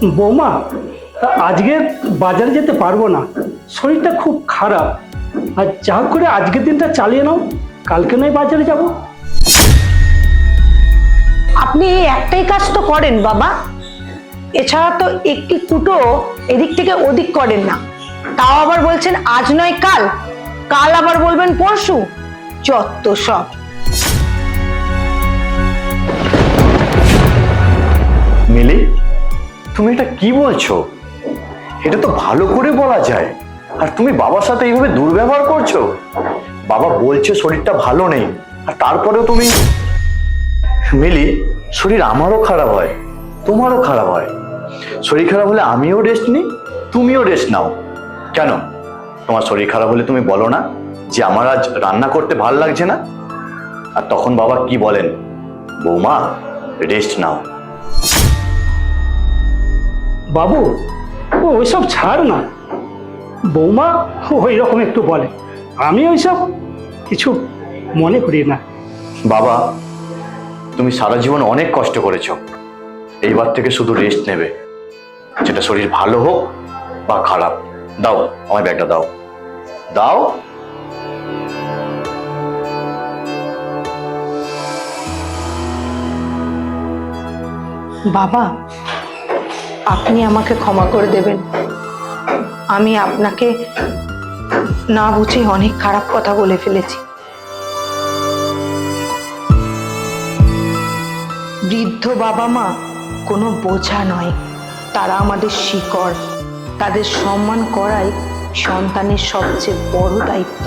বৌমা, আজকে বাজারে যেতে পারবো না, শরীরটা খুব খারাপ। আর যা করে আজকের দিনটা চালিয়ে নাও, কালকে নয় বাজারে যাব। আপনি এই একটাই কাজ তো করেন বাবা, এছাড়া তো একটি কুটো এদিক থেকে ওদিক করেন না। তাও আবার বলছেন আজ নয় কাল, কাল আবার বলবেন পরশু। যত সব। মিলি, তুমি এটা কি বলছো? এটা তো ভালো করে বলা যায়, আর তুমি বাবার সাথে এইভাবে দুর্ব্যবহার করছো। বাবা বলছে শরীরটা ভালো নেই, আর তারপরেও তুমি। মিলি, শরীর আমারও খারাপ হয়, তোমারও খারাপ হয়। শরীর খারাপ হলে আমিও রেস্ট নিই, তুমিও রেস্ট নাও। কেন, তোমার শরীর খারাপ হলে তুমি বলো না যে আমার আজ রান্না করতে ভালো লাগছে না? আর তখন বাবা কি বলেন, বৌমা রেস্ট নাও। বাবু, ও ওইসব ছাড় না। বৌমা ওই রকম একটু বলে, আমি ওইসব কিছু মনে করি না। বাবা, তুমি সারা জীবন অনেক কষ্ট করেছো, এইবার থেকে শুধু রেস্ট নেবে। যেটা শরীর ভালো হোক বা খারাপ। দাও আমার ব্যাগটা, দাও দাও। বাবা, আপনি আমাকে ক্ষমা করে দেবেন। আমি আপনাকে না বুঝে অনেক খারাপ কথা বলে ফেলেছি। বৃদ্ধ বাবা মা কোনো বোঝা নয়, তারা আমাদের শিকড়। তাদের সম্মান করাই সন্তানের সবচেয়ে বড় দায়িত্ব।